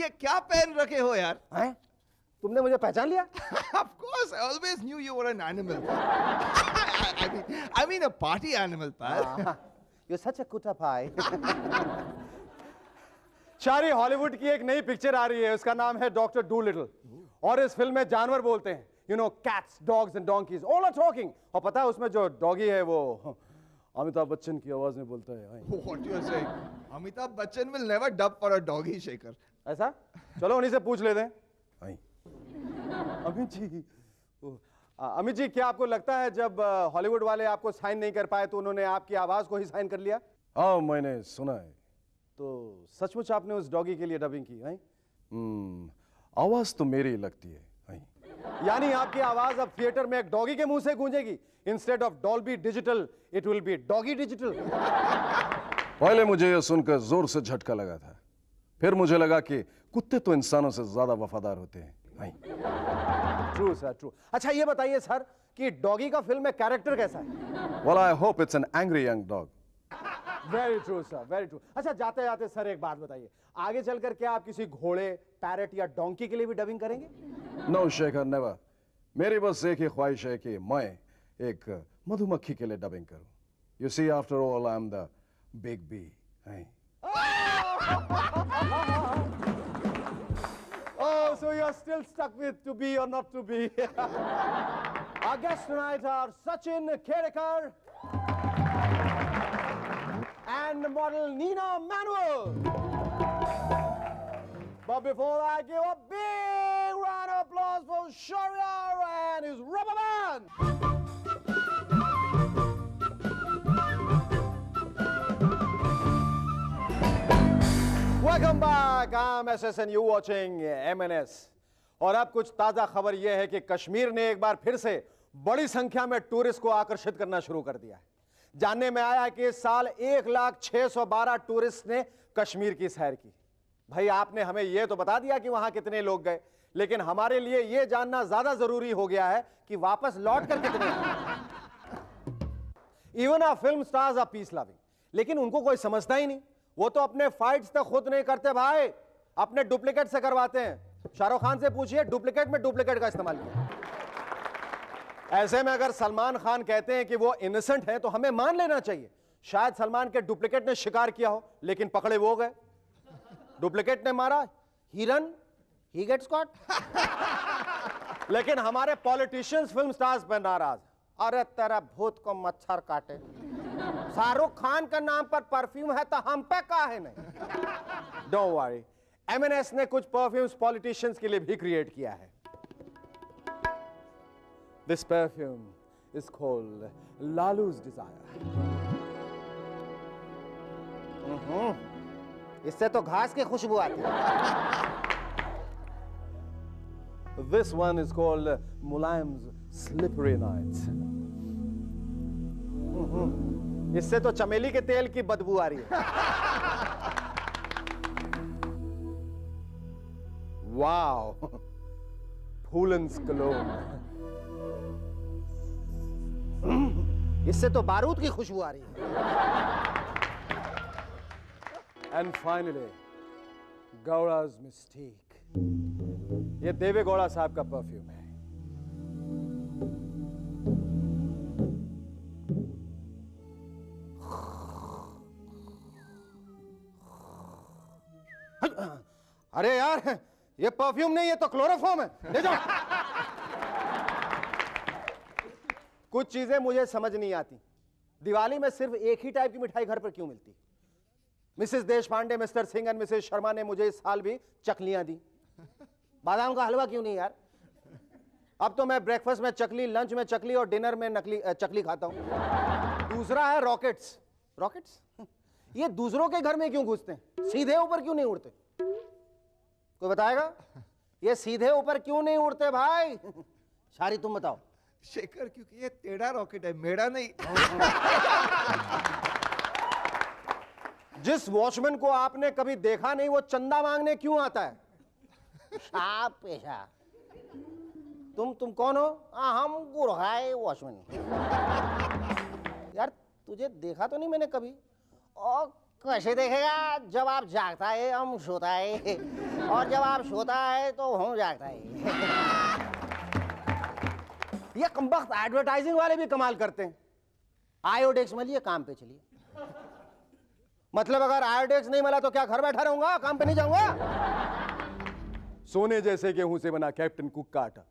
ये क्या पहन रखे हो यार? हैं? तुमने मुझे पहचान लिया? Of course, I always knew you were an animal. I mean a party animal, pal. You're such a cuter pie. शारी, हॉलीवुड की एक नई पिक्चर आ रही है, उसका नाम है डॉक्टर डूलिटल। और इस फिल्म में जानवर बोलते हैं, you know, cats, dogs and donkeys, all are talking. और पता है उसमें जो डॉगी है वो अमिताभ बच्चन की आवाज में बोलता है। What you are saying? Amitabh Bachchan will never dub for a doggy shaker. ऐसा? चलो उन्हीं से पूछ लेते हैं। अमित जी, क्या आपको लगता है जब हॉलीवुड वाले आपको साइन नहीं कर पाए तो उन्होंने आपकी आवाज को ही साइन कर लिया? हाँ, मैंने सुना है। तो सचमुच आपने उस डॉगी के लिए डबिंग की है? आवाज तो मेरी लगती है। यानी आपकी आवाज अब थिएटर में एक डॉगी के मुंह से गूंजेगी। Instead of Dolby digital it will be doggy digital. पहले मुझे यह सुनकर जोर से झटका लगा था, फिर मुझे लगा कि कुत्ते तो इंसानों से ज्यादा वफादार होते हैं। True sir, true. अच्छा ये बताइए सर कि डॉगी का फिल्म में कैरेक्टर कैसा है? Well, I hope it's an angry young dog. Very true sir, very true. अच्छा जाते जाते सर एक बात बताइए, आगे चलकर क्या आप किसी घोड़े, पैरेट या डोंकी के लिए भी डबिंग करेंगे? No, Shekhar, never. मेरी बस एक ही ख्वाहिश है कि मैं एक मधुमक्खी के लिए डबिंग करूं। You see, after all, I'm the big bee. Oh, so you're still stuck with to be or not to be. Our guests tonight are Sachin Kerekar and model Nina Manuel. But before that, give a big round of applause for Shahryar and his rubber band. Welcome back. I'm SSN. You watching MNS. और अब कुछ ताजा खबर यह है कि कश्मीर ने एक बार फिर से बड़ी संख्या में टूरिस्ट को आकर्षित करना शुरू कर दिया है। जानने में आया है कि इस साल 1,612 टूरिस्ट ने कश्मीर की सैर की। भाई आपने हमें यह तो बता दिया कि वहां कितने लोग गए, लेकिन हमारे लिए यह जानना ज्यादा जरूरी हो गया है कि वापस लौट कर कितने आए। Even a film stars are peace loving, लेकिन उनको कोई समझता ही नहीं। वो तो अपने फाइट्स तक खुद नहीं करते भाई, अपने डुप्लीकेट से करवाते हैं। शाहरुख खान से पूछिए, डुप्लीकेट में डुप्लीकेट का इस्तेमाल किया। ऐसे में अगर सलमान खान कहते हैं कि वो इनोसेंट हैं तो हमें मान लेना चाहिए। शायद सलमान के डुप्लीकेट ने शिकार किया हो, लेकिन पकड़े वो गए। डुप्लीकेट ने मारा, ही रन, ही गेट्स कॉट। लेकिन हमारे पॉलिटिशियंस फिल्म स्टार्स पर नाराज। अरे तेरा भूत को मच्छर काटे, शाहरुख खान के नाम पर परफ्यूम है तो हम पे का है नहीं। डोंट वरी, एमएनएस ने कुछ परफ्यूम्स पॉलिटिशियंस के लिए भी क्रिएट किया है। This perfume is called Lalu's desire. इससे तो घास की खुशबू आती है। This one is called Mulayam's slippery nights. इससे तो चमेली के तेल की बदबू आ रही है। Wow, Phoolan's cologne. इससे तो बारूद की खुशबू आ रही है। And finally Gowda's mistake. ये देवे गौड़ा साहब का परफ्यूम है। अरे यार, ये परफ्यूम नहीं, ये तो क्लोरोफॉर्म है। ले जाओ। कुछ चीजें मुझे समझ नहीं आती। दिवाली में सिर्फ एक ही टाइप की मिठाई घर पर क्यों मिलती? मिसेस देशपांडे, मिस्टर सिंह और मिसेस शर्मा ने मुझे इस साल भी चकलियां दी। बादाम का हलवा क्यों नहीं यार? अब तो मैं ब्रेकफास्ट में चकली, लंच में चकली और डिनर में नकली चकली खाता हूं। दूसरा है रॉकेट्स। रॉकेट्स ये दूसरों के घर में क्यों घुसते हैं? सीधे ऊपर क्यों नहीं उड़ते? कोई बताएगा? ये सीधे ऊपर क्यों नहीं उड़ते भाई? शारी तुम बताओ। शेखर, क्योंकि ये टेढ़ा रॉकेट है, मेरा नहीं। जिस वॉचमैन को आपने कभी देखा नहीं, वो चंदा मांगने क्यों आता है? साहब पेशा। तुम कौन हो? हम गुरहाय वॉचमैन। यार तुझे देखा तो नहीं मैंने कभी। और कैसे देखेगा? जब आप जागता है हम सोता है, और जब आप सोता है तो हम जागता है। ये कमबख्त एडवर्टाइजिंग वाले भी कमाल करते हैं। आयोडेक्स मलिए, काम पे चलिए। मतलब अगर आयोडेक्स नहीं मिला तो क्या घर बैठा रहूंगा, काम पे नहीं जाऊंगा? सोने जैसे गेहूं से बना कैप्टन कुक का आटा,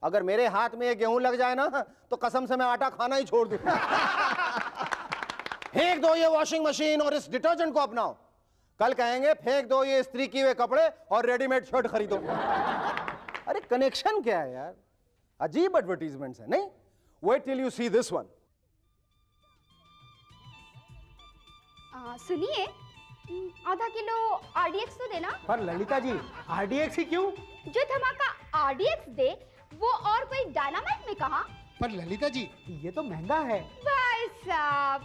अगर मेरे हाथ में ये गेहूं लग जाए ना तो कसम से मैं आटा खाना ही छोड़ दूं। फेंक दो ये वॉशिंग मशीन और इस डिटर्जेंट को अपनाओ, कल कहेंगे फेंक दो ये इस्त्री किए हुए कपड़े और रेडीमेड शर्ट खरीदो। अरे कनेक्शन क्या है यार? अजीब एडवर्टीजमेंट्स है नहीं? Wait till you see this one. सुनिए, आधा किलो आरडीएक्स तो देना। पर ललिता जी, आरडीएक्स ही क्यों? जो धमाका आरडीएक्स दे वो और कोई डायनामाइट में कहा। पर ललिता जी, ये तो महंगा है। भाई साहब,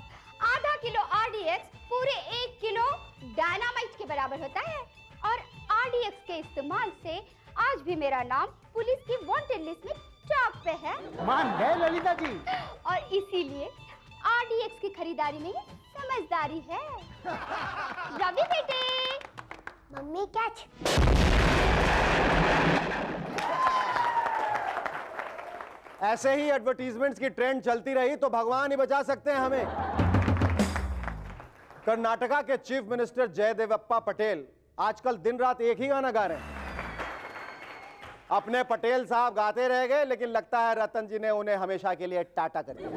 आधा किलो आरडीएक्स पूरे 1 किलो डायनामाइट के बराबर होता है, और आरडीएक्स के इस्तेमाल से आज भी मेरा नाम पुलिस की वांटेड लिस्ट में टॉप पे है। मान गए ललिता जी। और इसीलिए आरडीएक्स की खरीदारी में ही समझदारी है। रवि बेटे, मम्मी कैच। ऐसे ही एडवर्टीजमेंट्स की ट्रेंड चलती रही तो भगवान ही बचा सकते हैं हमें। कर्नाटका के चीफ मिनिस्टर जयदेवप्पा पटेल आजकल दिन रात एक ही गाना गा रहे हैं। अपने पटेल साहब गाते रह गए, लेकिन लगता है रतन जी ने उन्हें हमेशा के लिए टाटा कर दिया।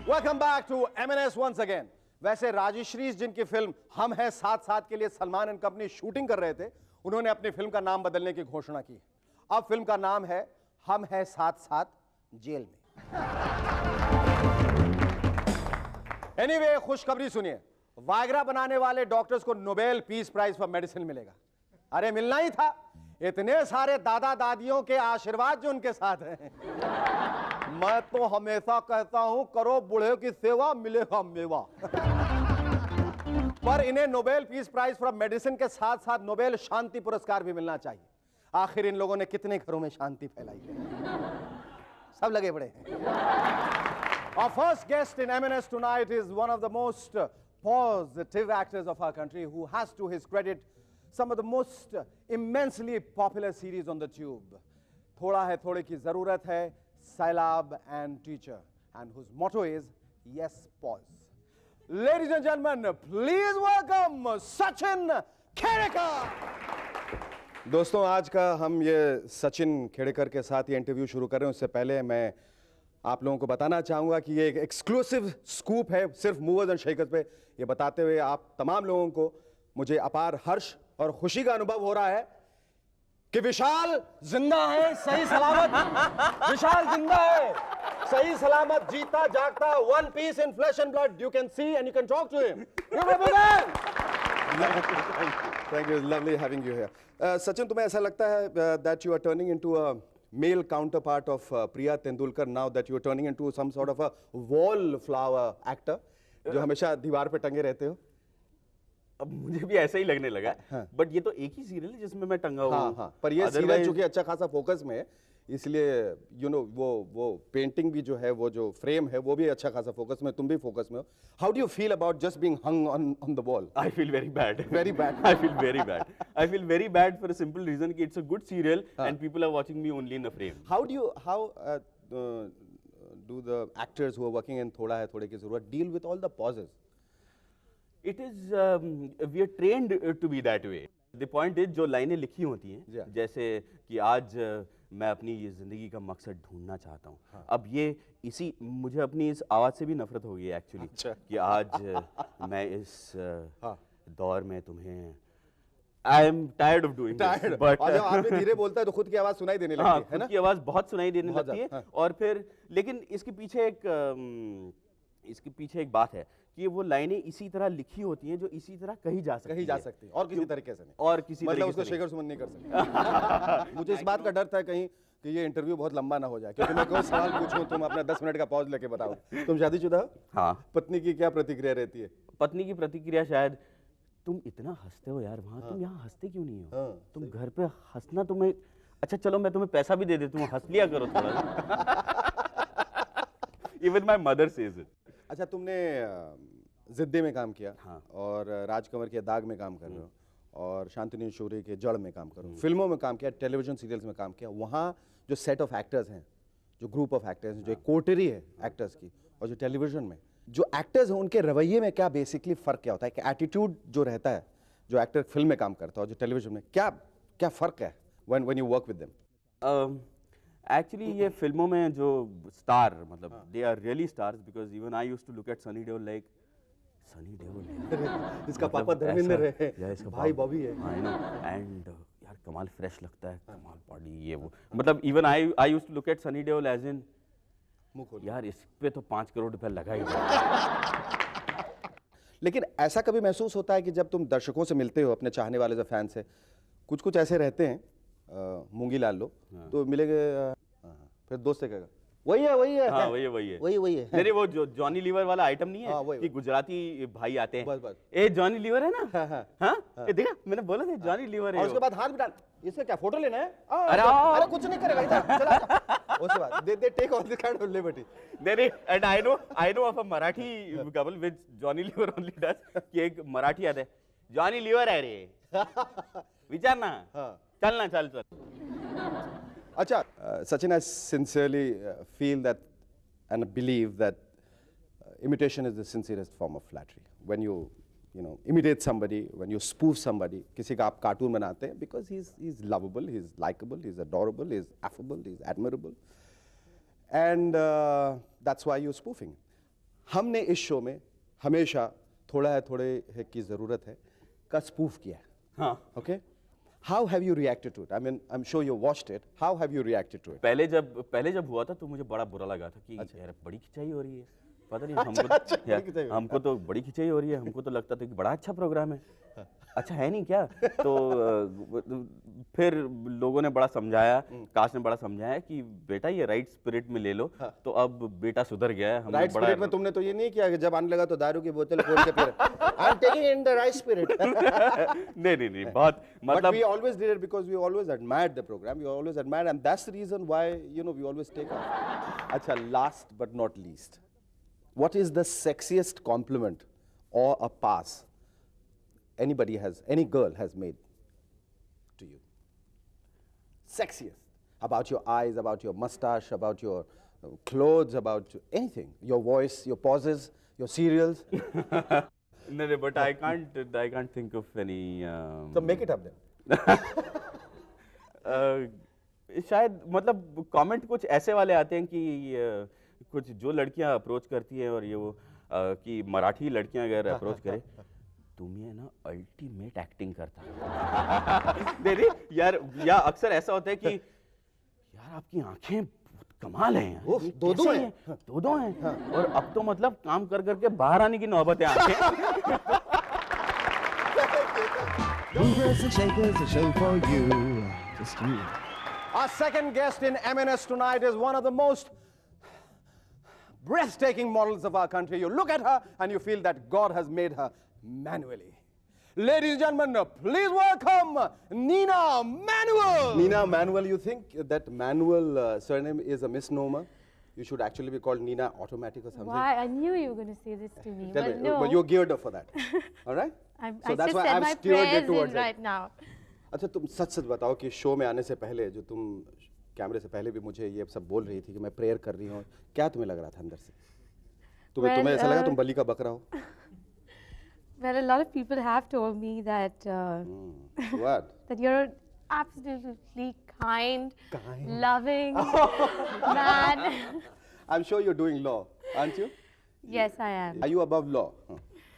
Welcome back to M&S once again. वैसे राजश्री जिनकी फिल्म हम हैं साथ साथ के लिए सलमान एंड कंपनी शूटिंग कर रहे थे, उन्होंने अपनी फिल्म का नाम बदलने की घोषणा की। अब फिल्म का नाम है हम हैं साथ साथ जेल में। एनीवे, खुशखबरी सुनिए, वायग्रा बनाने वाले डॉक्टर्स को Nobel peace prize for medicine मिलेगा। अरे मिलना ही था, इतने सारे दादा दादियों के आशीर्वाद जो उनके साथ हैं। मैं तो हमेशा कहता हूं, करो बूढ़े की सेवा, मिलेगा मेवा। पर इन्हें Nobel peace prize for medicine के साथ साथ नोबेल शांति पुरस्कार भी मिलना चाहिए। आखिर इन लोगों ने कितने घरों में शांति फैलाई है। सब लगे पड़े हैं। Our first guest in M&S tonight is one of the most positive actors of our country, who has to his credit some of the most immensely popular series on the tube. थोड़ा है थोड़े की जरूरत है, Sailab and Teacher, and whose motto is yes pause. Ladies and gentlemen, please welcome Sachin Khedekar. दोस्तों, आज का हम ये सचिन खेड़ेकर के साथ ये इंटरव्यू शुरू कर रहे हैं, उससे पहले मैं आप लोगों को बताना चाहूँगा कि ये एक एक्सक्लूसिव स्कूप है, सिर्फ मूवर्स एंड शेकर्स पे। ये बताते हुए आप तमाम लोगों को मुझे अपार हर्ष और खुशी का अनुभव हो रहा है कि विशाल जिंदा है, सही सलामत। विशाल जिंदा है, सही सलामत, जीता जागता, one piece in flesh and blood. You can see and you can talk to him. Thank you, it's lovely having you here. Sachin, तुम्हें ऐसा लगता है that you are turning into a male counterpart of Priya Tendulkar now that you are turning into some sort of a wallflower actor, जो हमेशा दीवार पे टंगे रहते हो? अब मुझे भी ऐसा ही लगने लगा, बट ये तो एक ही सीरियल है जिसमें मैं टंगा हुआ हूँ। हाँ, पर ये सीरियल चूंकि अच्छा खासा फोकस में है, इसलिए यू नो वो पेंटिंग भी जो है, वो जो फ्रेम है, वो भी अच्छा खासा फोकस में, तुम भी फोकस में हो। How do you feel about just being hung on the wall? I feel very bad. Very bad. I feel very bad. I feel very bad for a simple reason कि it's a good serial and people are watching me only in a frame. How do the actors who are working in थोड़ा है थोड़े की जरूरत deal with all the pauses? It is we are trained to be that way. The point is, जो लाइनें लिखी होती हैं, जैसे कि आज मैं अपनी ये जिंदगी का मकसद ढूंढना चाहता हूँ। हाँ। अब ये इसी मुझे अपनी इस आवाज़ से भी नफरत हो गई है एक्चुअली। अच्छा। कि आज मैं इस दौर में तुम्हें I am tired of doing this, but और जब आदमी धीरे बोलता है तो खुद की आवाज़ सुनाई देने लगती है, है ना? खुद की आवाज़ बहुत सुनाई देने लगती है। हाँ। और फिर लेकिन इसके पीछे एक बात है कि वो लाइनें इसी तरह लिखी होती हैं जो इसी तरह कही जा सकती हैं और किसी तरीके से नहीं, और किसी मतलब उसको शेखर सुमन नहीं कर सकते। मुझे इस बात का डर था कहीं कि ये इंटरव्यू बहुत लंबा ना हो जाए, क्योंकि मैं कोई सवाल पूछूं तुम अपना 10 मिनट का पॉज लेके बताओ। तुम शादीशुदा हो? हाँ। पत्नी की क्या प्रतिक्रिया रहती है? पत्नी की प्रतिक्रिया शायद, तुम इतना हंसते हो यार वहाँ, तुम यहाँ हंसते क्यों नहीं हो? तुम घर पे हंसना तुम्हें, अच्छा चलो मैं तुम्हें पैसा भी दे देती हूँ, हंस लिया करो थोड़ा। Even my mother says it. अच्छा, तुमने जिद्दी में काम किया, हाँ। और राजकंवर के दाग में काम कर रहे हो, और शांतनु शूरी के जड़ में काम कर रहे हो, फिल्मों में काम किया, टेलीविजन सीरियल्स में काम किया। वहाँ जो सेट ऑफ एक्टर्स हैं, जो ग्रुप ऑफ एक्टर्स हैं, जो एक कोटरी है एक्टर्स की, और जो टेलीविजन में जो एक्टर्स हैं, उनके रवैये में क्या बेसिकली फ़र्क क्या होता है? कि एटीट्यूड जो रहता है, जो एक्टर फिल्म में काम करता है और जो टेलीविजन में, क्या फ़र्क है when you work with them? Actually ये फिल्मों में जो स्टार मतलब they are really stars because even I used to look at Sunny Deol like Sunny Deol इसका पापा धर्मेंद्र है, या इसका भाई बॉबी है। आई नो एंड यार कमाल फ्रेश लगता है, कमाल बॉडी ये वो, मतलब even I used to look at Sunny Deol as in मुंह खोल। यार इस पे तो 5 करोड़ रुपए लगा ही दिया। लेकिन ऐसा कभी महसूस होता है कि जब तुम दर्शकों से मिलते हो, अपने चाहने वाले जो फैन से, कुछ ऐसे रहते हैं, मूंगी लाल लोग, तो मिलेंगे, फिर दोस्त से कहेगा वही है हाँ वही है वही है। मेरे वो जो जॉनी लीवर वाला आइटम नहीं हाँ, है वही। कि गुजराती भाई आते हैं, बस। ए जॉनी लीवर है ना, हाँ। हाँ ये देखा मैंने बोला था जॉनी लीवर है और उसके वो। बाद हाथ बिठा, इससे क्या फोटो लेना है? अरे कुछ नहीं करेगा इधर, चला जा। उसके बाद they take all this kind of liberty. नहीं and I know of a Marathi couple which Johnny Lever only does कि एक मराठी आता है जॉनी लीवर है रे विचार ना, चल अच्छा, Sachin, I sincerely feel that and believe that imitation is the sincerest form of flattery. When you imitate somebody, when you spoof somebody, किसी का आप कार्टून बनाते हैं, because he's lovable, he's likable, he's adorable, he's affable, he's admirable, and that's why you're spoofing. हमने इस show में हमेशा थोड़े की ज़रूरत है का स्पूफ किया है। हाँ Okay? How have you reacted to it? I mean, I'm sure you watched it. How have you reacted to it? पहले जब हुआ था तो मुझे बड़ा बुरा लगा था कि यार बड़ी खिंचाई हो रही है, पता नहीं हमको यार, हमको तो बड़ी खिंचाई हो रही है, हमको तो लगता था कि बड़ा अच्छा प्रोग्राम है, अच्छा है नहीं क्या। तो फिर लोगों ने बड़ा समझाया, कास्ट ने बड़ा समझाया कि बेटा ये राइट स्पिरिट में ले लो, तो अब बेटा सुधर गया है। राइट स्पिरिट में तुमने तो ये नहीं किया कि जब आने लगा तो दारू की बोतल खोल के फिर I am taking in the right spirit. नहीं बहुत But मतलब we always did it because we always admired the program. We always admired, and that's the reason why we always take off. Acha, last but not least, what is the sexiest compliment or a pass any girl has made to you? Sexiest, about your eyes, about your mustache, about your clothes, about anything, your voice, your pauses, your cereals. नहीं but I can't think of any So make it up then. शायद मतलब comment कुछ ऐसे वाले आते हैं कि कुछ जो लड़कियां अप्रोच करती हैं और ये वो कि मराठी लड़कियां अगर अप्रोच करें तुम ये ना अल्टीमेट एक्टिंग करता है यार, या अक्सर ऐसा होता है कि यार आपकी आंखें कमाल हैं यार, दो हैं और अब तो मतलब काम कर करके बाहर आने की नौबत है आंखें। Movers and shakers, a show for you. Just you. Our second guest in MNS tonight is one of the most breathtaking models of our country. You look at her and you feel that God has made her manually. Ladies and gentlemen, please welcome Nina Manuel. Nina Manuel, you think that Manuel surname is a misnomer? You should actually be called Nina Automatic or something. Why? I knew you were going to say this to me. Tell But me, no. but you're geared up for that. All right? I So that's just why said I've my steered it prayers towards in it. right now. अच्छा, तुम सच बताओ कि show में आने से पहले जो तुम कैमरे से पहले भी मुझे ये सब बोल रही थी कि मैं प्रेयर कर रही हूँ, क्या तुम्हें लग रहा था अंदर से? तुम्हें ऐसा लगा तुम बलि का बकरा हो? Well, a lot of people have told me that What? that you're absolutely kind, loving man. I'm sure you're doing law, aren't you? Yes, I am. Are you above law?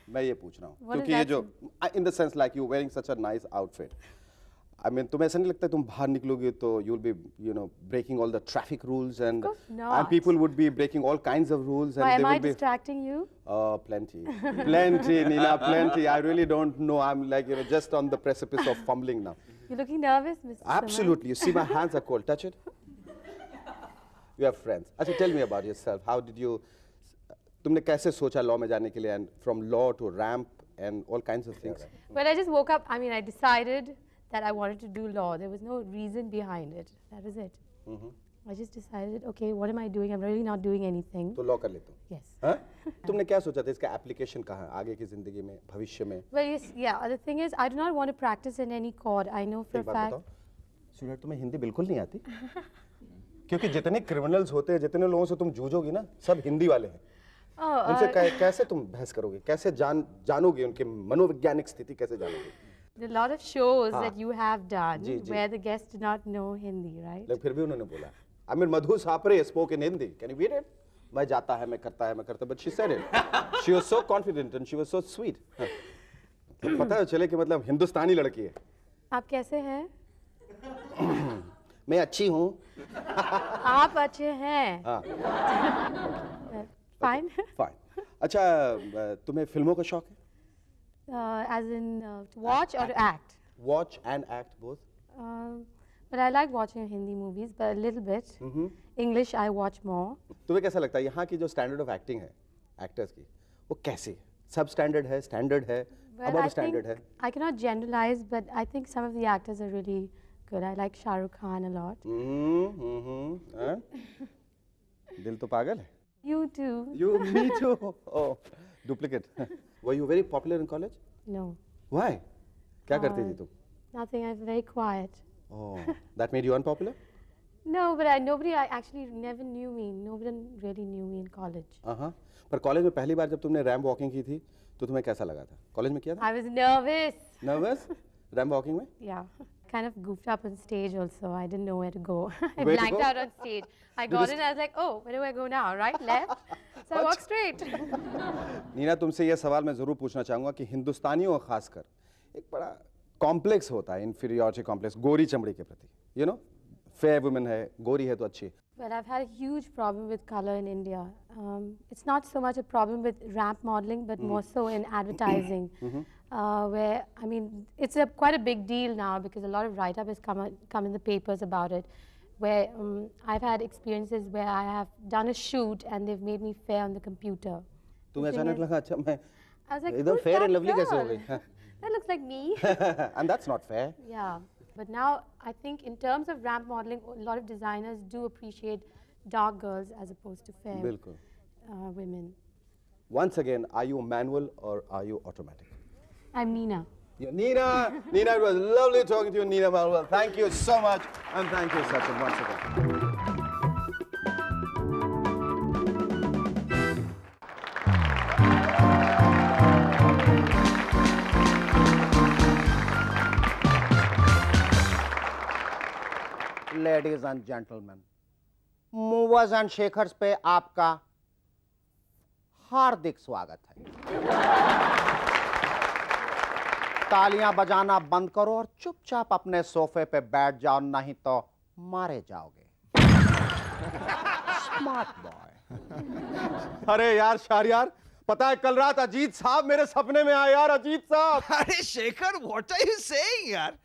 मैं ये पूछ रहा हूँ What क्योंकि does ये that जो in the sense like you're wearing such a nice outfit. I mean, तुम्हें ऐसा नहीं लगता तुम बाहर निकलोगे तो you'll be breaking all the traffic rules and course and not. people would be breaking all kinds of rules and Why they am I will be distracting you? oh plenty Nina, plenty. I really don't know. I'm like just on the precipice of fumbling now. You're looking nervous, Mr. Absolutely. You see my hands are cold. Touch it. You have friends. Achha, tell me about yourself. How did you तुमने कैसे सोचा law में जाने के लिए and from law to ramp and all kinds of things? Well, I just woke up. I mean, I decided that I wanted to do law. There was no reason behind it. That was it. I just decided, okay, what am I doing? I'm really not doing anything. तो law कर लेता हूँ। Yes. हाँ? तुमने क्या सोचा था इसका एप्लीकेशन कहाँ आगे की जिंदगी में भविष्य में? Well, yes, yeah. The thing is, I do not want to practice in any court. I know for एक a बात fact. बताओ, स्वीट तुम्हें हिंदी बिल्कुल नहीं आती? क्योंकि जितने क्रिमिनल्स होते हैं, जितने लोगों से तुम जूझोगी ना, सब हिंदी वाले हैं। Oh, उनसे कैसे तुम बहस करोगे? कैसे जानोगे उनके मनोवैज्ञानिक स्थिति कैसे जानोगे? there are a lot of shows that you have done ji, ji. where the guests do not know Hindi, right? लेकिन फिर भी उन्होंने बोला, I mean Madhu सापरे spoke in Hindi. Can you read it? मैं जाता है, मैं करता है, मैं करता, but she said it. She was so confident and she was so sweet. हाँ। तो पता है चले कि मतलब हिंदुस्तानी लड़की है। आप कैसे हैं? मैं अच्छी हूँ। आप अच्छे हैं. हाँ, Fine. fine. अच्छा, तुम्हें फिल्मों का शौक है? As in to watch or to act? Watch and act both. But I like watching Hindi movies, but a little bit. English I watch more. तुम्हें कैसा लगता है यहाँ की जो स्टैंडर्ड ऑफ एक्टिंग है एक्टर्स की, वो कैसी है? सब स्टैंडर्ड है, स्टैंडर्ड है, Well, above I standard think है? I cannot generalize, but I think some of the actors are really good. I like Shah Rukh Khan a lot. हाँ? दिल तो पागल है। You too. You, me too. Oh, duplicate. Were you very popular in college? No, Why? क्या करती थी तुम? nothing. I'm very quiet. Oh, that made you unpopular? No, but nobody actually never knew me. Nobody really knew me in college. हाँ, पर college में पहली बार जब तुमने रैंप वॉकिंग की थी तो तुम्हें कैसा लगा था? कॉलेज में किया था? I was nervous. Nervous? Ramp walking में? Yeah, kind of goofed up on stage also. I didn't know where to go. I Where to blanked go? out on stage. I got in, I was like, oh, where do I go now? Right, left? So I walked straight. Neena, तुमसे ये सवाल मैं ज़रूर पूछना चाहूँगा कि हिंदुस्तानियों का खासकर एक बड़ा कॉम्प्लेक्स होता है, इन्फीरियरिटी कॉम्प्लेक्स, गोरी चमड़ी के प्रति, you know? फेयर वुमेन है, गोरी है तो अच्छी। Well, I've had a huge problem with color in India. It's not so much a problem with ramp modeling, but more so in advertising, where, I mean, it's quite a big deal now because a lot of write-up has come in the papers about it, where I've had experiences where I have done a shoot and they've made me fair on the computer. तुम्हें अचानक लगा अच्छा मैं I was like, एकदम who's fair that and lovely कैसे हो girl? गई? हाँ। That looks like me. And that's not fair. Yeah, but now I think in terms of ramp modeling, a lot of designers do appreciate dark girls as opposed to fair बिल्कुल। women. Once again, are you manual or are you automatic? I'm Nina. Yeah, Nina, it was lovely talking to you, Nina Malwal. Thank you so much, and thank you, Sachin, once again. Ladies and gentlemen, movers and shakers पे आपका हार्दिक स्वागत है। तालियां बजाना बंद करो और चुपचाप अपने सोफे पे बैठ जाओ, नहीं तो मारे जाओगे। Smart boy. अरे यार शाहरियार, पता है कल रात अजीत साहब मेरे सपने में आए यार। अजीत साहब, अरे Shekhar, what are you saying यार?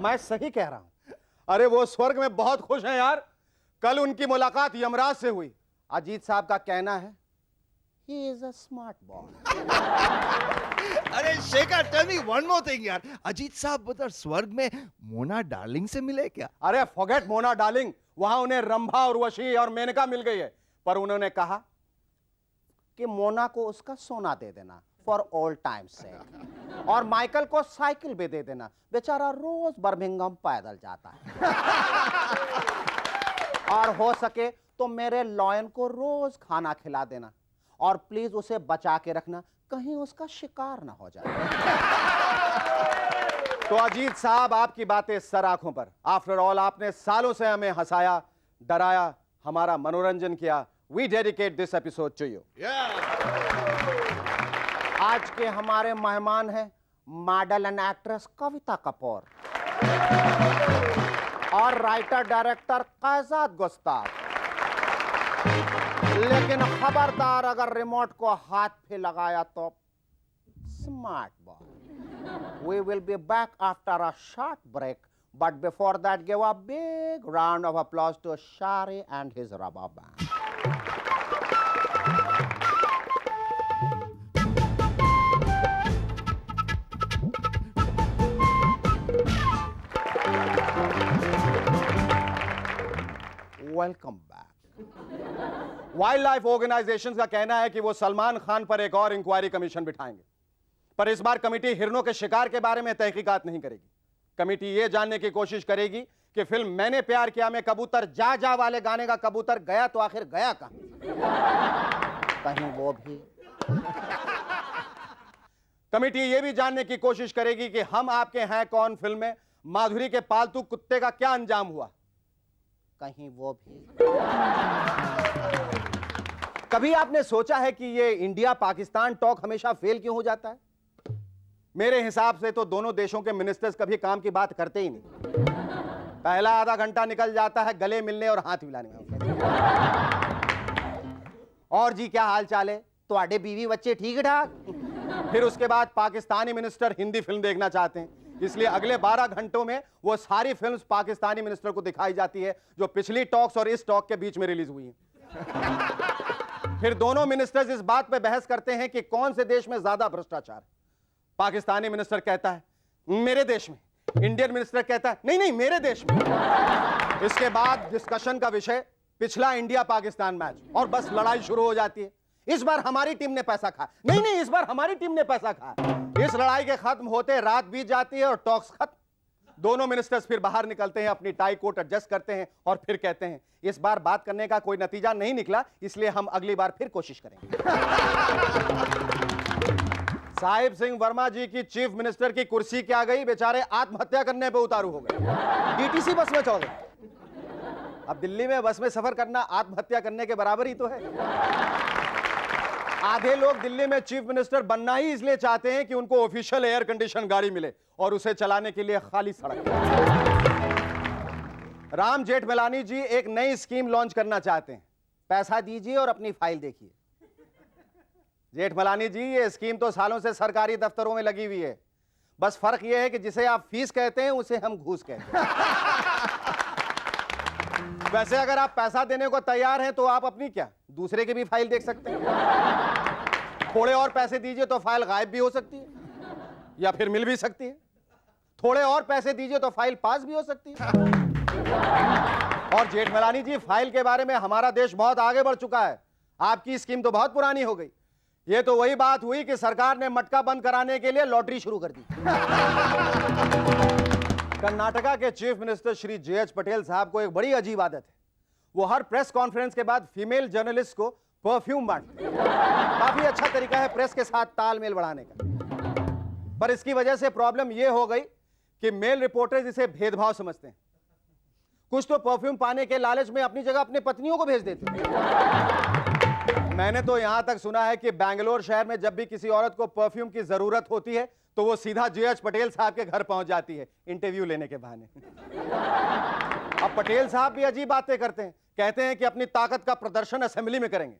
मैं सही कह रहा हूं। अरे वो स्वर्ग में बहुत खुश हैं यार। कल उनकी मुलाकात यमराज से हुई। अजीत साहब का कहना है he is a smart boy. अरे Shekhar, tell me one more thing यार। अजीत साहब उधर स्वर्ग में मोना डार्लिंग से मिले क्या? अरे फॉरगेट मोना डार्लिंग, वहां उन्हें रंभा और वशी और मेनका मिल गई है, पर उन्होंने कहा कि मोना को उसका सोना दे देना फॉर ओल्ड टाइम्स से, और माइकल को साइकिल भी दे देना, बेचारा रोज बर्मिंघम पैदल जाता है। और हो सके तो मेरे लॉयन को रोज खाना खिला देना, और प्लीज उसे बचा के रखना, कहीं उसका शिकार ना हो जाए। तो अजीत साहब, आपकी बातें सर आंखों पर। आफ्टर ऑल आपने सालों से हमें हंसाया, डराया, हमारा मनोरंजन किया। We dedicate this episode to you. आज के हमारे मेहमान हैं model and actress Kavita Kapoor और राइटर डायरेक्टर कायजात गुस्ताफ। लेकिन खबरदार, अगर रिमोट को हाथ पे लगाया तो smart boy. We will be back after a short break, but before that, give a big round of applause to Shari and his rubber band. Welcome back. Wildlife organisation का कहना है कि वो सलमान खान पर एक और इंक्वायरी कमीशन बिठाएंगे, पर इस बार कमेटी हिरणों के शिकार के बारे में तहकीकात नहीं करेगी। कमेटी ये जानने की कोशिश करेगी कि फिल्म मैंने प्यार किया में कबूतर जा जा वाले गाने का कबूतर गया तो आखिर गया कहां? कहीं वो भी। कमेटी ये भी जानने की कोशिश करेगी कि हम आपके हैं कौन फिल्म में माधुरी के पालतू कुत्ते का क्या अंजाम हुआ? कहीं वो भी। कभी आपने सोचा है कि ये इंडिया पाकिस्तान टॉक हमेशा फेल क्यों हो जाता है? मेरे हिसाब से तो दोनों देशों के मिनिस्टर्स कभी काम की बात करते ही नहीं। पहला आधा घंटा निकल जाता है गले मिलने और हाथ मिलाने में। और जी क्या हाल चाल है? तो बीवी बच्चे ठीक ठाक? फिर उसके बाद पाकिस्तानी मिनिस्टर हिंदी फिल्म देखना चाहते हैं, इसलिए अगले 12 घंटों में वो सारी फिल्म्स पाकिस्तानी मिनिस्टर को दिखाई जाती है जो पिछली टॉक्स और इस टॉक के बीच में रिलीज हुई हैं। फिर दोनों मिनिस्टर्स इस बात पे बहस करते हैं कि कौन से देश में ज्यादा भ्रष्टाचार है। पाकिस्तानी मिनिस्टर कहता है मेरे देश में, इंडियन मिनिस्टर कहता है नहीं नहीं मेरे देश में। इसके बाद डिस्कशन का विषय पिछला इंडिया पाकिस्तान मैच, और बस लड़ाई शुरू हो जाती है। इस बार हमारी टीम ने पैसा खाया, नहीं नहीं इस बार हमारी टीम ने पैसा खाया। इस लड़ाई के खत्म होते रात बीत जाती है और टॉक्स खत्म। दोनों मिनिस्टर्स फिर बाहर निकलते हैं, अपनी टाई कोट एडजस्ट करते हैं और फिर कहते हैं इस बार बात करने का कोई नतीजा नहीं निकला, इसलिए हम अगली बार फिर कोशिश करेंगे। साहिब सिंह वर्मा जी की चीफ मिनिस्टर की कुर्सी क्या गई, बेचारे आत्महत्या करने पे उतारू हो गए। डीटीसी बस में चढ़ गए। अब दिल्ली में बस में सफर करना आत्महत्या करने के बराबर ही तो है। आधे लोग दिल्ली में चीफ मिनिस्टर बनना ही इसलिए चाहते हैं कि उनको ऑफिशियल एयर कंडीशन गाड़ी मिले और उसे चलाने के लिए खाली सड़क। राम जेठमलानी जी एक नई स्कीम लॉन्च करना चाहते हैं, पैसा दीजिए और अपनी फाइल देखिए। जेठमलानी जी ये स्कीम तो सालों से सरकारी दफ्तरों में लगी हुई है, बस फर्क यह है कि जिसे आप फीस कहते हैं उसे हम घूस कहते हैं। वैसे अगर आप पैसा देने को तैयार हैं तो आप अपनी क्या दूसरे की भी फाइल देख सकते हैं। थोड़े और पैसे दीजिए तो फाइल गायब भी हो सकती है या फिर मिल भी सकती है। थोड़े और पैसे दीजिए तो फाइल पास भी हो सकती है। और जेठमलानी जी फाइल के बारे में हमारा देश बहुत आगे बढ़ चुका है, आपकी स्कीम तो बहुत पुरानी हो गई। ये तो वही बात हुई कि सरकार ने मटका बंद कराने के लिए लॉटरी शुरू कर दी। कर्नाटका के chief minister Shri JH. Patel साहब को एक बड़ी अजीब आदत है, वो हर प्रेस कॉन्फ्रेंस के बाद फीमेल जर्नलिस्ट को परफ्यूम बांटते हैं। काफी अच्छा तरीका है प्रेस के साथ तालमेल बढ़ाने का, पर इसकी वजह से प्रॉब्लम यह हो गई कि मेल रिपोर्टर्स इसे भेदभाव समझते हैं। कुछ तो परफ्यूम पाने के लालच में अपनी जगह अपनी पत्नियों को भेज देते हैं। मैंने तो यहां तक सुना है कि बेंगलोर शहर में जब भी किसी औरत को परफ्यूम की जरूरत होती है तो वो सीधा जे.एच. पटेल साहब के घर पहुंच जाती है इंटरव्यू लेने के बहाने। अब पटेल साहब भी अजीब बातें करते हैं, कहते हैं कि अपनी ताकत का प्रदर्शन असेंबली में करेंगे।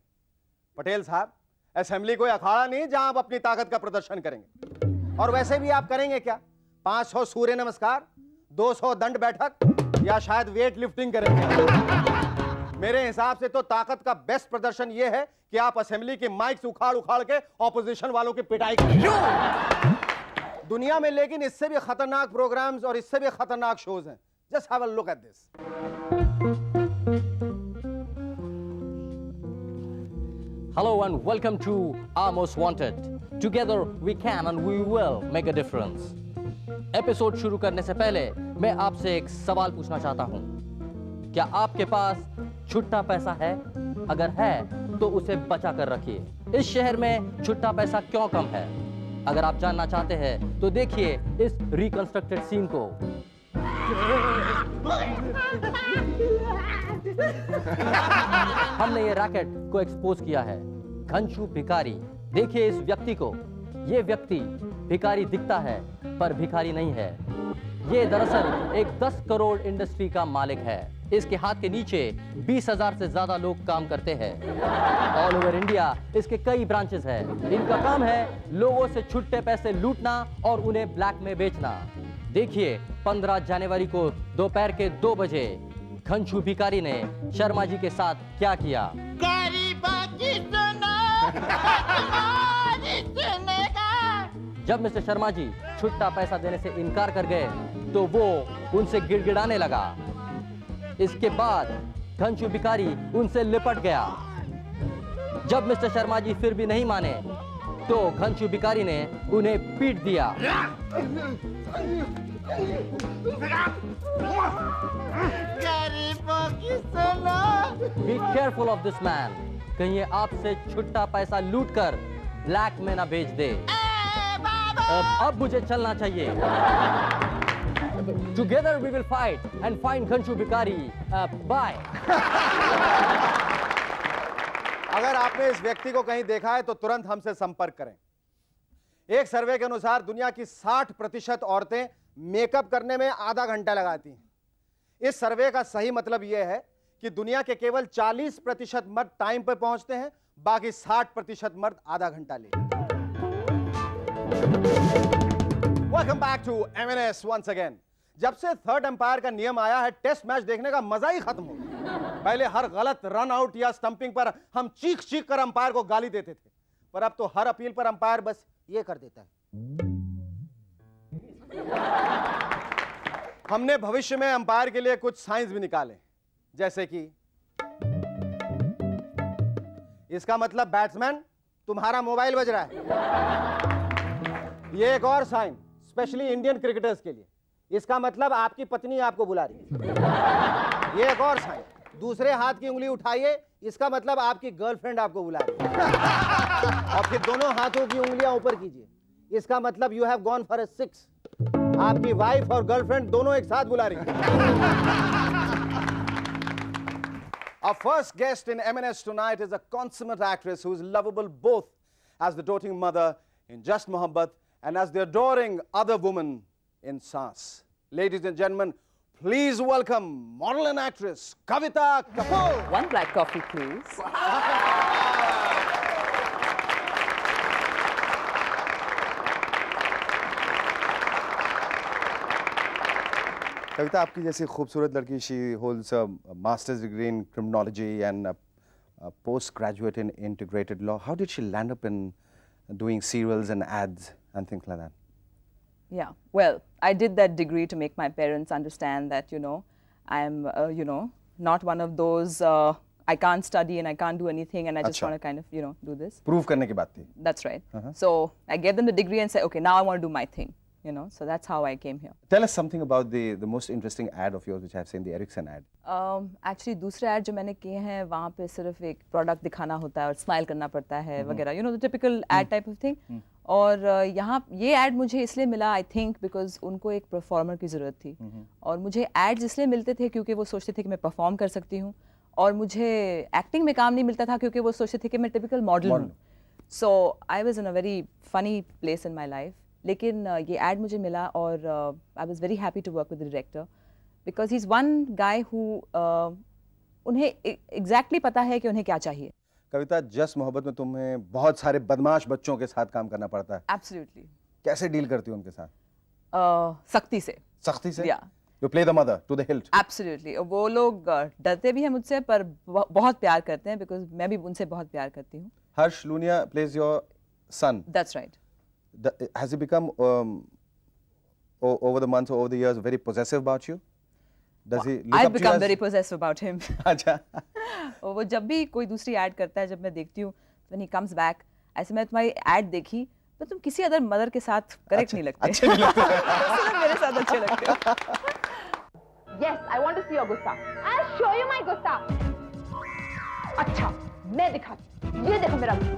पटेल साहब, असेंबली कोई अखाड़ा नहीं जहां आप अपनी ताकत का प्रदर्शन करेंगे। और वैसे भी आप करेंगे क्या? 500 सूर्य नमस्कार, 200 दंड बैठक या शायद वेट लिफ्टिंग करेंगे। मेरे हिसाब से तो ताकत का बेस्ट प्रदर्शन यह है कि आप असेंबली की माइक्स उखाड़ उखाड़ के ऑपोजिशन वालों की पिटाई करें। दुनिया में लेकिन इससे भी खतरनाक प्रोग्राम्स और इससे भी खतरनाक शोज हैं। Just have a look at this. Hello and welcome to Our Most Wanted. Together we can and we will make a difference. Episode शुरू करने से पहले मैं आपसे एक सवाल पूछना चाहता हूं। क्या आपके पास छुट्टा पैसा है? अगर है तो उसे बचा कर रखिए। इस शहर में छुट्टा पैसा क्यों कम है? अगर आप जानना चाहते हैं तो देखिए इस रिकंस्ट्रक्टेड सीन को। हमने ये रैकेट को एक्सपोज किया है। घनशू भिखारी, देखिए इस व्यक्ति को। ये व्यक्ति भिखारी दिखता है पर भिखारी नहीं है। ये दरअसल एक 10 करोड़ इंडस्ट्री का मालिक है। इसके हाथ के नीचे 20,000 से ज्यादा लोग काम करते हैं। ऑल ओवर इंडिया इसके कई ब्रांचेस हैं। इनका काम है लोगों से छुट्टे पैसे लूटना और उन्हें ब्लैक में बेचना। देखिए 15 जनवरी को दोपहर के 2 बजे घनशू भिखारी ने शर्मा जी के साथ क्या किया। जब मिस्टर शर्मा जी छुट्टा पैसा देने से इनकार कर गए तो वो उनसे गिड़गिड़ाने लगा। इसके बाद घनश्यू भिखारी उनसे लिपट गया। जब मिस्टर शर्मा जी फिर भी नहीं माने तो घनश्यू भिखारी ने उन्हें पीट दिया। Be careful of this man. कहीं ये आपसे छुट्टा पैसा लूटकर ब्लैक में ना भेज दे। अब मुझे चलना चाहिए। Together we will fight and find घनश्यू भिखारी। Bye. अगर आपने इस व्यक्ति को कहीं देखा है तो तुरंत हमसे संपर्क करें। एक सर्वे के अनुसार दुनिया की 60% औरतें मेकअप करने में आधा घंटा लगाती हैं। इस सर्वे का सही मतलब यह है कि दुनिया के केवल 40% मर्द टाइम पर पहुंचते हैं, बाकी 60% मर्द आधा घंटा लेते हैं। Welcome back to MNS once again. जब से थर्ड अंपायर का नियम आया है, टेस्ट मैच देखने का मजा ही खत्म हो गया। पहले हर गलत रन आउट या स्टंपिंग पर हम चीख चीख कर अंपायर को गाली देते थे, पर अब तो हर अपील पर अंपायर बस ये कर देता है। हमने भविष्य में अंपायर के लिए कुछ साइंस भी निकाले, जैसे कि इसका मतलब बैट्समैन तुम्हारा मोबाइल बज रहा है। ये एक और साइन स्पेशली इंडियन क्रिकेटर्स के लिए, इसका मतलब आपकी पत्नी आपको बुला रही है। ये एक और साइन, दूसरे हाथ की उंगली उठाइए, इसका मतलब आपकी गर्लफ्रेंड आपको बुला रही है। और फिर दोनों हाथों की उंगलियां ऊपर कीजिए, इसका मतलब you have gone for a 6। आपकी वाइफ और गर्लफ्रेंड दोनों एक साथ बुला रही है। Our first guest in M&S tonight is a consummate actress who is lovable both as the doting mother in Just Mohabbat and as the adoring other woman in Saas. Ladies and gentlemen, please welcome model and actress Kavita Kapoor. One black coffee, please. कविता, आपकी जैसी खूबसूरत लड़की, she holds a masters degree in criminology and post graduate in integrated law. How did she land up in doing serials and ads and things like that? Yeah, well, I did that degree to make my parents understand that, I'm, not one of those, I can't study and I can't do anything and I just want to kind of, do this. Prove करने की बात थी. That's right. So I gave them the degree and said, okay, now I want to do my thing, so that's how I came here. Tell us something about the most interesting ad of yours which I have seen, the Ericsson ad. Actually, दूसरे ad जो मैंने किए हैं वहाँ पे सिर्फ एक product दिखाना होता है और smile करना पड़ता है वगैरह, the typical ad type of thing. और यहाँ ये ad मुझे इसलिए मिला, I think, because उनको एक performer की ज़रूरत थी. और मुझे ads इसलिए मिलते थे क्योंकि वो सोचते थे कि मैं perform कर सकती हूँ, और मुझे acting में काम नहीं मिलता था क्योंकि वो सोचते थे कि मैं typical model हूँ. So I was in a very funny place in my life. लेकिन ये ad मुझे मिला और I was very happy to work with the director because he's one guy who उन्हें exactly पता है कि उन्हें क्या चाहिए. कविता, जस्ट मोहब्बत में तुम्हें बहुत सारे बदमाश बच्चों के साथ काम करना पड़ता है. Absolutely. कैसे डील करती हो उनके साथ? सख्ती से. सख्ती से? Yeah. You play the mother to the hilt. Absolutely. वो लोग डरते भी हैं मुझसे पर बहुत प्यार करते हैं because मैं भी उनसे बहुत प्यार करती हूँ. Harsh Lunia plays your son. That's right. Has he become over the months, over the years, very possessive about you? Does he look I've up to you become as... very possessive about him. अच्छा. वो जब भी कोई दूसरी add करता है, जब मैं देखती हूँ, when he comes back, ऐसे मैं तुम्हारी ऐड देखी, तो तुम किसी अदर मदर के साथ करेक्ट नहीं लगते. अच्छे नहीं लगते. सिर्फ मेरे साथ अच्छे लगते हो. Yes, I want to see your गुस्सा. I'll show you my गुस्सा. अच्छा, मैं दिखाती हूँ. ये देखो मेरा गुस्सा.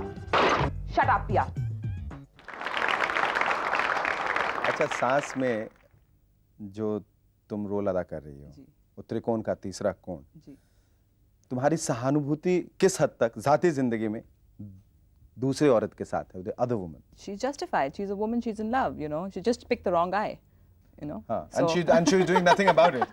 Shut up, पिया. अच्छा, सांस में जो तुम रोल अदा कर रही हो, वो त्रिकोण का तीसरा कोण, तुम्हारी सहानुभूति किस हद तक जाती जिंदगी में दूसरी औरत के साथ है, the other woman? She's justified. She's a woman. She's in love. She just picked the wrong guy. हाँ, and she's doing nothing about it.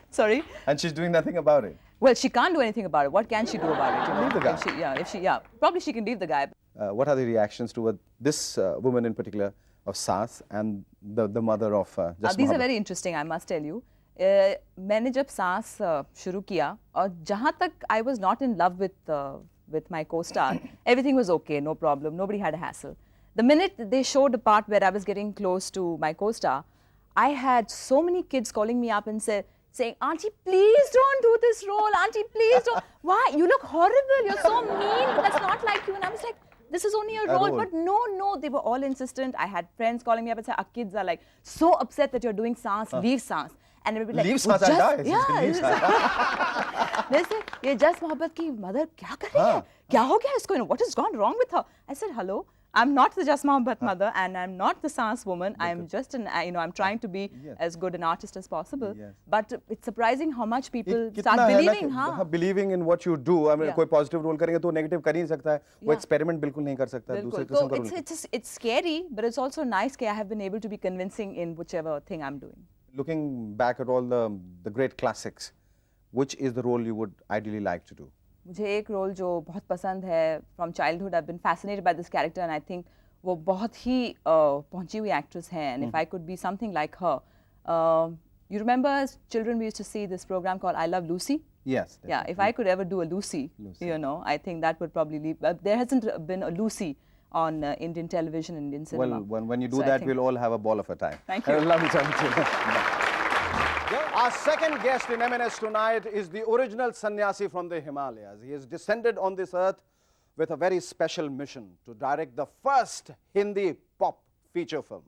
Sorry. And she's doing nothing about it. Well, she can't do anything about it. What can she do about it? Leave the guy. Probably she can leave the guy. What are the reactions toward this woman in particular of Saas and the mother of Just These are Mohabbat? very interesting, I must tell you. मैंने जब सांस शुरू किया और जहाँ तक I was not in love with my co-star, everything was okay, no problem, nobody had a hassle. The minute they showed a part where I was getting close to my co-star, I had so many kids calling me up and said, saying, "Auntie, please don't do this role. Auntie, please don't. Why? You look horrible. You're so mean. That's not like you." And I was like, this is only a role. But no, they were all insistent. I had friends calling me up and saying, our kids are like so upset that you're doing Saans, leave Saans. And they would be like, Leave Saans and die. Yeah. They say, ये Just Mohabbat की mother क्या कर रही है? क्या हो गया इसको? What has gone wrong with her? I said, hello. I'm not the Just Mohabbat mother, and I'm not the Saans woman. I'm just an, I'm trying to be as good an artist as possible. But it's surprising how much people start believing. Believing in what you do. I mean, कोई positive role करेंगे तो negative कर ही नहीं सकता है. वो experiment बिल्कुल नहीं कर सकता है. दूसरे किस्म का role. It's scary, but it's also nice that I have been able to be convincing in whichever thing I'm doing. Looking back at all the great classics, which is the role you would ideally like to do? मुझे एक role जो बहुत पसंद है from childhood. I've been fascinated by this character, and I think वो बहुत ही पहुंची हुई actress है. And if I could be something like her, you remember as children we used to see this program called I Love Lucy? Yes. Yeah. If I could ever do a Lucy, you know, I think that would probably leave. There hasn't been a Lucy on Indian television, Indian cinema. Well, when you do that, we'll all have a ball of a time. Thank you. Lovely talking to you. Our second guest in M&S tonight is the original sannyasi from the Himalayas. He has descended on this earth with a very special mission to direct the first Hindi pop feature film.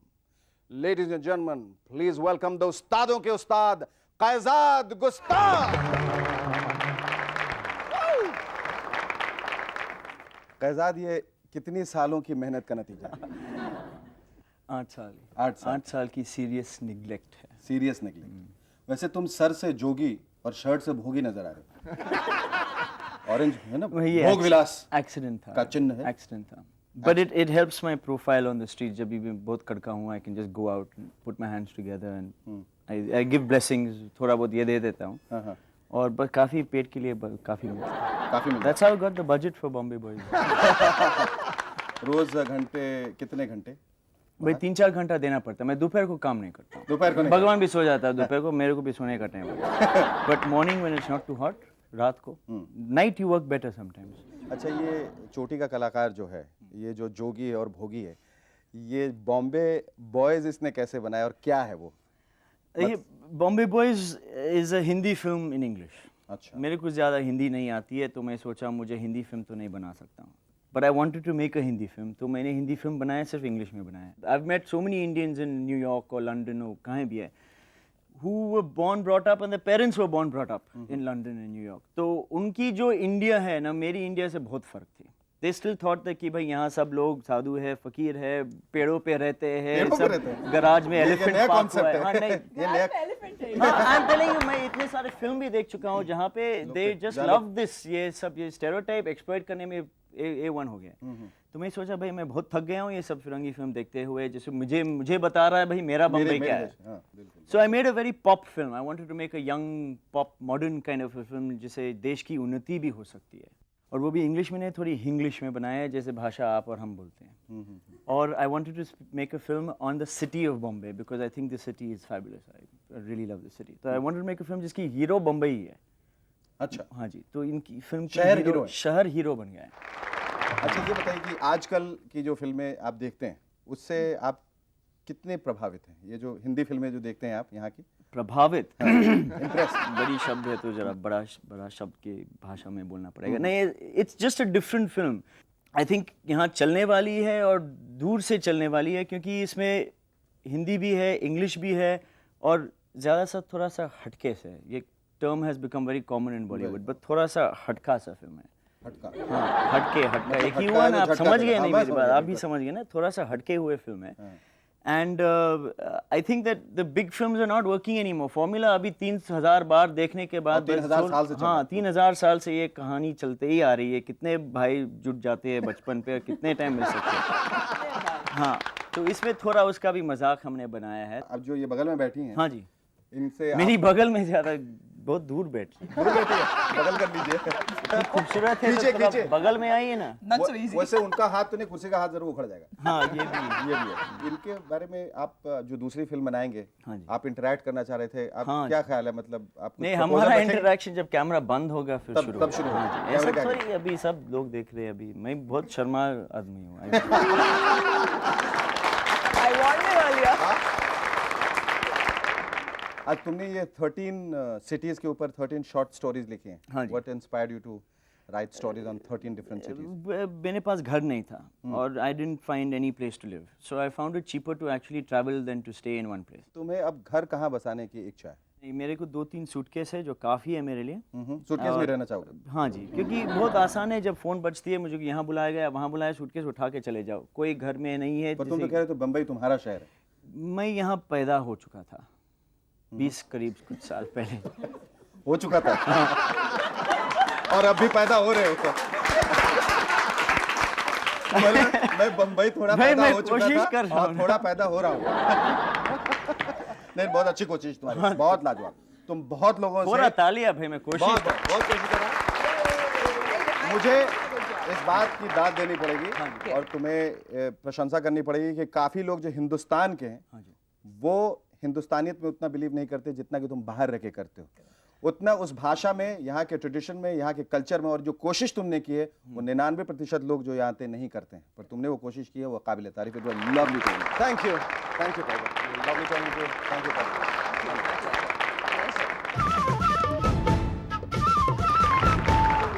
Ladies and gentlemen, please welcome the Ustadon ke Ustad, Qaizad Gustaf. Qaizad, ये कितनी सालों की मेहनत का नतीजा है? 8 साल. 8 साल की सीरियस निग्लेक्ट है. Serious neglect. वैसे तुम सर से जोगी और शर्ट से भोगी नजर आ रहे हो. ऑरेंज है ना? भोग विलास एक्सीडेंट था. का चिन्ह है. एक्सीडेंट था. But it helps my profile on the street. जब भी मैं बहुत कड़का हूँ, I can just go out and put my hands together and I give blessings. थोड़ा बहुत ये दे देता हूँ. और बस काफी पेट के लिए काफी मिलता है. काफी मिलता. That's how I got the budget for Bombay Boys. रोज घंटे कितने घंटे? भाई 3-4 घंटा देना पड़ता है. मैं दोपहर को काम नहीं करता हूँ. दोपहर को नहीं. भगवान भी सो जाता है दोपहर को, मेरे को भी सोने का टाइम होता है. But morning when it's not too hot, रात को, night you work better sometimes. अच्छा, ये चोटी का कलाकार जो है, ये जो जोगी और भोगी है, ये बॉम्बे बॉयज इसने कैसे बनाया और क्या है वो? ये Bombay boys is a Hindi film in English. अच्छा. मेरे को ज़्यादा हिंदी नहीं आती है, तो मैं सोचा मुझे हिंदी फिल्म तो नहीं बना सकता हूँ. But I wanted to make a Hindi film, तो मैंने हिंदी फिल्म बनाया, सिर्फ इंग्लिश में बनाया. I have met so many Indians in New York और लंदन और कहीं भी है, who were born brought up and their parents were born brought up in London and New York. तो उनकी जो इंडिया है ना, मेरी इंडिया से बहुत फ़र्क थी. They still thought that कि भाई यहाँ सब लोग साधु है, फकीर है, पेड़ों पे रहते हैं, सब गराज में एलिफेंट पार्क हुआ है. हाँ नहीं, I'm telling you, मैं इतने सारे फिल्म भी देख चुका हूँ जहाँ पे they just love this, ये सब ये स्टेरियोटाइप एक्सप्लॉइट करने में A1 हो गया. तो मैं सोचा भाई मैं बहुत थक गया हूँ ये सब फिरंगी फिल्म देखते हुए, जैसे मुझे बता रहा है भाई मेरा बम्बई क्या है. So I made a very pop film. I wanted to make a young pop modern kind of film जिससे देश की उन्नति भी हो सकती है. और वो भी इंग्लिश में नहीं, थोड़ी इंग्लिश में बनाया है, जैसे भाषा आप और हम बोलते हैं. और I wanted to make a film on the city of Bombay because I think this city is fabulous. I really love this city. तो I wanted to make a film जिसकी हीरो बम्बई है. अच्छा. हाँ जी. तो इनकी फिल्म शहर हीरो बन गया है. अच्छा, ये बताइए कि आजकल की जो फिल्में आप देखते हैं उससे आप कितने प्रभावित हैं? ये जो हिंदी फिल्में जो देखते हैं आप यहाँ की. प्रभावित इंप्रेस बड़ी शब्द है, तो जरा बड़ा शब्द की भाषा में बोलना पड़ेगा. नहीं, it's just a different film. I think यहाँ चलने वाली है और दूर से चलने वाली है, क्योंकि इसमें हिंदी भी है, इंग्लिश भी है, और ज़्यादा सा थोड़ा सा हटके से. ये term has become very common in Bollywood, but थोड़ा सा हटका सा फिल्म है. हाँ, हटका एक ही हुआ ना, आप समझ गए नहीं मेरी बात, आप भी समझ गए ना, थोड़ा सा हटके हुए फिल्म है. And I think that the big films are not working anymore. Formula अभी 3000 बार देखने के बाद, 3000 साल से ये कहानी चलते ही आ रही है. कितने भाई जुट जाते हैं बचपन पे, कितने टाइम मिल सकते हैं. हाँ, तो इसमें थोड़ा उसका भी मजाक हमने बनाया है. अब जो ये बगल में बैठी हैं, हाँ जी, इनसे मेरी बगल में ज़्यादा बहुत दूर बैठी है. बगल कर लीजिए. खूबसूरत है, तो बगल में आइए ना. वैसे उनका हाथ तो नहीं, कुर्सी का हाथ जरूर उखड़ जाएगा. हाँ, ये भी है. इनके बारे में आप जो दूसरी फिल्म बनाएंगे, हाँ जी, आप इंटरैक्ट करना चाह रहे थे. आप क्या ख्याल है, मतलब आप? नहीं, हमारा इंटरेक्शन जब कैमरा बंद होगा फिर शुरू. तब शुरू. ऐसा थोड़ी अभी सब लोग देख रहे हैं. अभी मैं बहुत शर्मा आदमी हूँ. आज तुमने ये 13 सिटीज के ऊपर 13 शॉर्ट स्टोरीज लिखी हैं. हाँ जी. What inspired you to write stories on 13 different cities? मेरे पास घर नहीं था और I didn't find any place to live. So I found it cheaper to actually travel than to stay in one place. तुम्हें अब घर कहाँ बसाने की इच्छा है? नहीं, मेरे को 2-3 सूटकेस है जो काफ़ी है मेरे लिए. सूटकेस में रहना चाहोगे? हाँ जी, क्योंकि बहुत आसान है. जब फ़ोन बजती है मुझे यहाँ बुलाया गया, वहाँ बुलाया, सूटकेस उठा के चले जाओ. कोई घर में नहीं है. पर तुम तो कह रहे हो बम्बई तुम्हारा शहर है. मैं यहाँ पैदा हो चुका था 20 करीब कुछ साल पहले. हो चुका था और अब भी पैदा हो रहे हो तो. मैं बम्बई थोड़ा पैदा हो चुका था और थोड़ा पैदा हो रहा हूँ. नहीं, बहुत अच्छी कोशिश तुम्हारी, बहुत लाजवाब. तुम बहुत लोगों से थोड़ा तालियां भाई, मैं कोशिश बहुत कोशिश कर रहा हूं. मुझे इस बात की दाद देनी पड़ेगी और तुम्हें प्रशंसा करनी पड़ेगी कि काफी लोग जो हिंदुस्तान के हैं वो हिंदुस्तानियत में उतना बिलीव नहीं करते जितना कि तुम बाहर रह के करते हो. उतना उस भाषा में, यहाँ के ट्रेडिशन में, यहाँ के कल्चर में, और जो कोशिश तुमने की है वो 99% लोग जो यहाँ आते नहीं करते हैं. पर तुमने वो कोशिश की है, वो काबिल तारीफ है. Lovely too. Thank you lovely too. Thank you.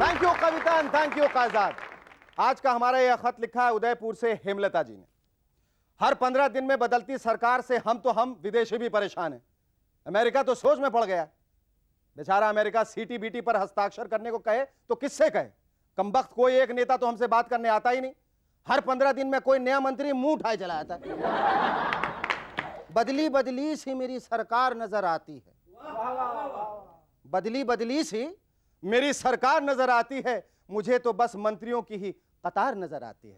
Thank you Kavita, thank you Kaizad. आज का हमारा यह खत लिखा है उदयपुर से हेमलता जी ने. हर 15 दिन में बदलती सरकार से हम विदेशी भी परेशान हैं. अमेरिका तो सोच में पड़ गया. बेचारा अमेरिका सीटीबीटी पर हस्ताक्षर करने को कहे तो किससे कहे? कमबख्त कोई एक नेता तो हमसे बात करने आता ही नहीं. हर 15 दिन में कोई नया मंत्री मुंह उठाए चला आता है. बदली बदली सी मेरी सरकार नजर आती है. बदली बदली सी मेरी सरकार नजर आती है. मुझे तो बस मंत्रियों की ही कतार नजर आती है.